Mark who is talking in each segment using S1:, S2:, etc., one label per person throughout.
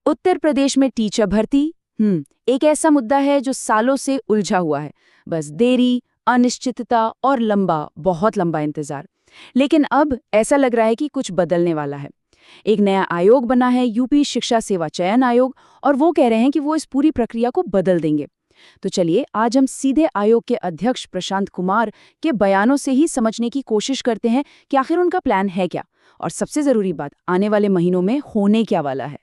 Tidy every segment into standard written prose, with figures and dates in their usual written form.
S1: उत्तर प्रदेश में टीचर भर्ती एक ऐसा मुद्दा है जो सालों से उलझा हुआ है। बस देरी, अनिश्चितता और बहुत लंबा इंतजार। लेकिन अब ऐसा लग रहा है कि कुछ बदलने वाला है। एक नया आयोग बना है, यूपी शिक्षा सेवा चयन आयोग, और वो कह रहे हैं कि वो इस पूरी प्रक्रिया को बदल देंगे। तो चलिए आज हम सीधे आयोग के अध्यक्ष प्रशांत कुमार के बयानों से ही समझने की कोशिश करते हैं कि आखिर उनका प्लान है क्या, और सबसे जरूरी बात, आने वाले महीनों में होने क्या वाला है।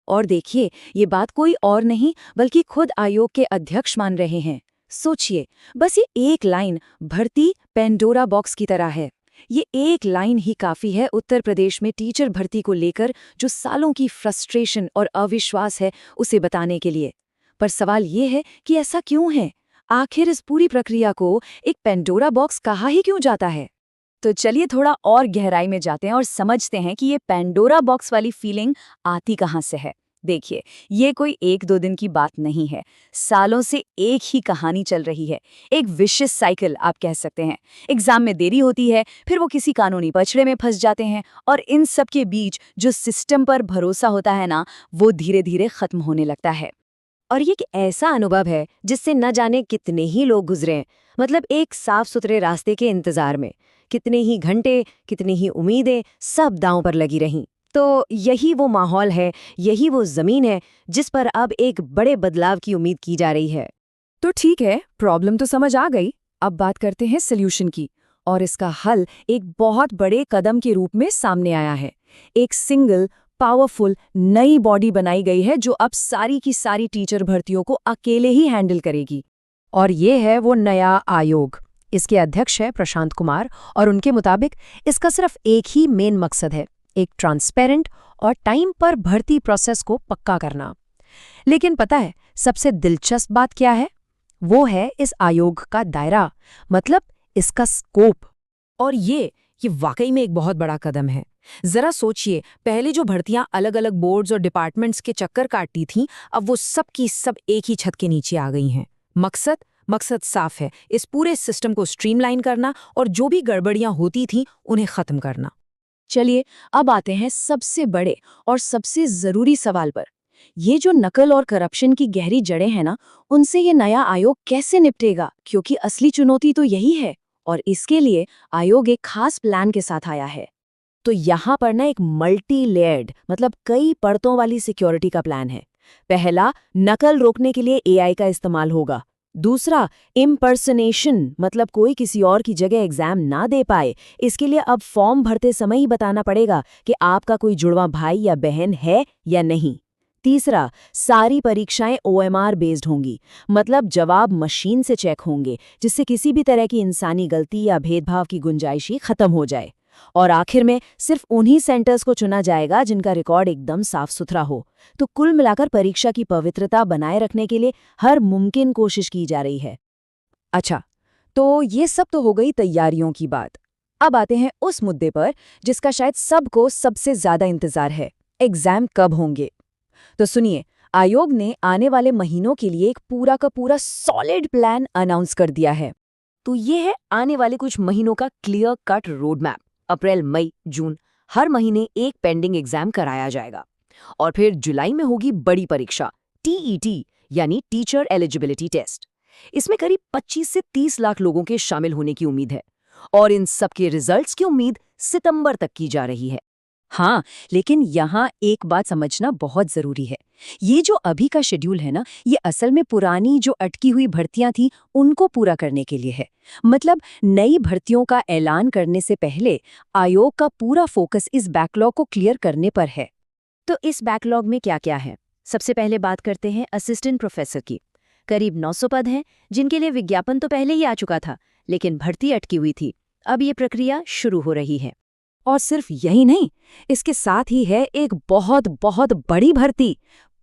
S2: और देखिए, ये बात कोई और नहीं बल्कि खुद आयोग के अध्यक्ष मान रहे हैं। सोचिए, बस ये एक लाइन भर्ती पेंडोरा बॉक्स की तरह है। ये एक लाइन ही काफी है उत्तर प्रदेश में टीचर भर्ती को लेकर जो सालों की फ्रस्ट्रेशन और अविश्वास है उसे बताने के लिए। पर सवाल ये है कि ऐसा क्यों है? आखिर इस पूरी प्रक्रिया को एक पेंडोरा बॉक्स कहा ही क्यों जाता है? तो चलिए थोड़ा और गहराई में जाते हैं और समझते हैं कि ये पेंडोरा बॉक्स वाली फीलिंग आती कहाँ से है। देखिए, ये कोई एक दो दिन की बात नहीं है। सालों से एक ही कहानी चल रही है, एक विशिष्ट साइकिल आप कह सकते हैं। एग्जाम में देरी होती है, फिर वो किसी कानूनी पचड़े में फंस जाते हैं, और इन सब के बीच जो सिस्टम पर भरोसा होता है ना, वो धीरे धीरे खत्म होने लगता है। और ये एक ऐसा अनुभव है जिससे न जाने कितने ही लोग गुजरे हैं। मतलब एक साफ सुथरे रास्ते के इंतजार में कितने ही घंटे, कितनी ही उम्मीदें सब दांव पर लगी रहीं। तो यही वो माहौल है, यही वो जमीन है जिस पर अब एक बड़े बदलाव की उम्मीद की जा रही है।
S1: तो ठीक है, प्रॉब्लम तो समझ आ गई। अब बात करते हैं सल्यूशन की, और इसका हल एक बहुत बड़े कदम के रूप में सामने आया है। एक सिंगल पावरफुल नई बॉडी बनाई गई है जो अब सारी की सारी टीचर भर्तियों को अकेले ही हैंडल करेगी। और ये है वो नया आयोग। इसके अध्यक्ष है प्रशांत कुमार, और उनके मुताबिक इसका सिर्फ एक ही मेन मकसद है, एक ट्रांसपेरेंट और टाइम पर भर्ती प्रोसेस को पक्का करना। लेकिन पता है सबसे दिलचस्प बात क्या है? वो है इस आयोग का दायरा, मतलब इसका स्कोप। और ये वाकई में एक बहुत बड़ा कदम है। जरा सोचिए, पहले जो भर्तियां अलग अलग बोर्ड्स और डिपार्टमेंट्स के चक्कर काटती थीं, अब वो सब की सब एक ही छत के नीचे आ गई हैं। मकसद साफ है, इस पूरे सिस्टम को स्ट्रीमलाइन करना और जो भी गड़बड़ियां होती थीं उन्हें खत्म करना। चलिए अब आते हैं सबसे बड़े और सबसे जरूरी सवाल पर। ये जो नकल और करप्शन की गहरी जड़ें हैं ना, उनसे ये नया आयोग कैसे निपटेगा? क्योंकि असली चुनौती तो यही है, और इसके लिए आयोग एक खास प्लान के साथ आया है। तो यहाँ पर ना एक मल्टी लेयर्ड, मतलब कई परतों वाली सिक्योरिटी का प्लान है। पहला, नकल रोकने के लिए एआई का इस्तेमाल होगा। दूसरा, इम्पर्सनेशन, मतलब कोई किसी और की जगह एग्जाम ना दे पाए, इसके लिए अब फॉर्म भरते समय ही बताना पड़ेगा कि आपका कोई जुड़वा भाई या बहन है या नहीं। तीसरा, सारी परीक्षाएं ओएमआर बेस्ड होंगी, मतलब जवाब मशीन से चेक होंगे, जिससे किसी भी तरह की इंसानी गलती या भेदभाव की गुंजाइश ही खत्म हो जाए। और आखिर में सिर्फ उन्हीं सेंटर्स को चुना जाएगा जिनका रिकॉर्ड एकदम साफ सुथरा हो। तो कुल मिलाकर परीक्षा की पवित्रता बनाए रखने के लिए हर मुमकिन कोशिश की जा रही है। अच्छा, तो ये सब तो हो गई तैयारियों की बात। अब आते हैं उस मुद्दे पर जिसका शायद सबको सबसे ज्यादा इंतजार है, एग्जाम कब होंगे। तो सुनिए, आयोग ने आने वाले महीनों के लिए एक पूरा का पूरा सॉलिड प्लान अनाउंस कर दिया है। तो ये है आने वाले कुछ महीनों का क्लियर कट रोड मैप। अप्रैल, मई, जून हर महीने एक पेंडिंग एग्जाम कराया जाएगा, और फिर जुलाई में होगी बड़ी परीक्षा, टीईटी, यानी टीचर एलिजिबिलिटी टेस्ट। इसमें करीब 25 से 30 लाख लोगों के शामिल होने की उम्मीद है, और इन सब के रिजल्ट्स की उम्मीद सितंबर तक की जा रही है। हाँ, लेकिन यहाँ एक बात समझना बहुत जरूरी है। ये जो अभी का शेड्यूल है ना, ये असल में पुरानी जो अटकी हुई भर्तियां थी उनको पूरा करने के लिए है। मतलब नई भर्तियों का ऐलान करने से पहले आयोग का पूरा फोकस इस बैकलॉग को क्लियर करने पर है। तो इस बैकलॉग में क्या क्या है? सबसे पहले बात करते हैं असिस्टेंट प्रोफेसर की। करीब 900 पद हैं, जिनके लिए विज्ञापन तो पहले ही आ चुका था, लेकिन भर्ती अटकी हुई थी। अब ये प्रक्रिया शुरू हो रही है। और सिर्फ यही नहीं, इसके साथ ही है एक बहुत बहुत बड़ी भर्ती,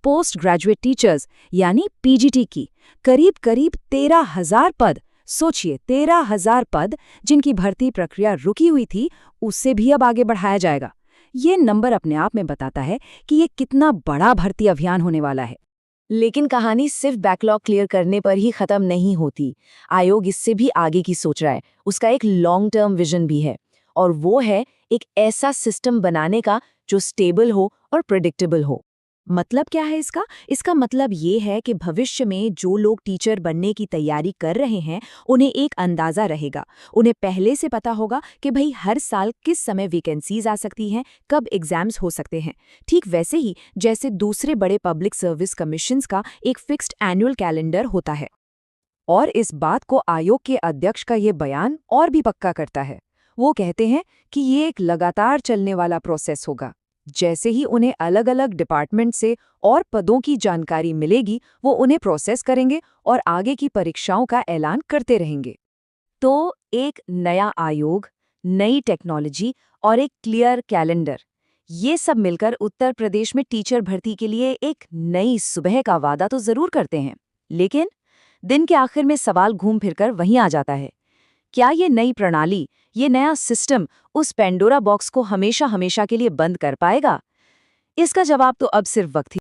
S1: पोस्ट ग्रेजुएट टीचर्स यानी पीजीटी की। करीब 13,000 पद। सोचिए, 13,000 पद जिनकी भर्ती प्रक्रिया रुकी हुई थी, उससे भी अब आगे बढ़ाया जाएगा। ये नंबर अपने आप में बताता है कि ये कितना बड़ा भर्ती अभियान होने वाला है। लेकिन कहानी सिर्फ बैकलॉग क्लियर करने पर ही खत्म नहीं होती। आयोग इससे भी आगे की सोच रहा है। उसका एक लॉन्ग टर्म विजन भी है, और वो है एक ऐसा सिस्टम बनाने का जो स्टेबल हो और प्रेडिक्टेबल हो।
S2: मतलब क्या है इसका? इसका मतलब ये है कि भविष्य में जो लोग टीचर बनने की तैयारी कर रहे हैं, उन्हें एक अंदाज़ा रहेगा। उन्हें पहले से पता होगा कि भई हर साल किस समय वैकेंसीज आ सकती हैं, कब एग्जाम्स हो सकते हैं। ठीक वैसे ही जैसे दूसरे बड़े पब्लिक सर्विस कमीशंस का एक फिक्स्ड एनुअल कैलेंडर होता है।
S1: और इस बात को आयोग के अध्यक्ष का ये बयान और भी पक्का करता है। वो कहते हैं कि ये एक लगातार चलने वाला प्रोसेस होगा। जैसे ही उन्हें अलग-अलग डिपार्टमेंट से और पदों की जानकारी मिलेगी, वो उन्हें प्रोसेस करेंगे और आगे की परीक्षाओं का ऐलान करते रहेंगे। तो एक नया आयोग, नई टेक्नोलॉजी और एक क्लियर कैलेंडर, ये सब मिलकर उत्तर प्रदेश में टीचर भर्ती के लिए एक नई सुबह का वादा तो जरूर करते हैं। लेकिन दिन के आखिर में सवाल घूम फिरकर वहीं आ जाता है। क्या ये नई प्रणाली, ये नया सिस्टम उस पेंडोरा बॉक्स को हमेशा हमेशा के लिए बंद कर पाएगा? इसका जवाब तो अब सिर्फ वक्त ही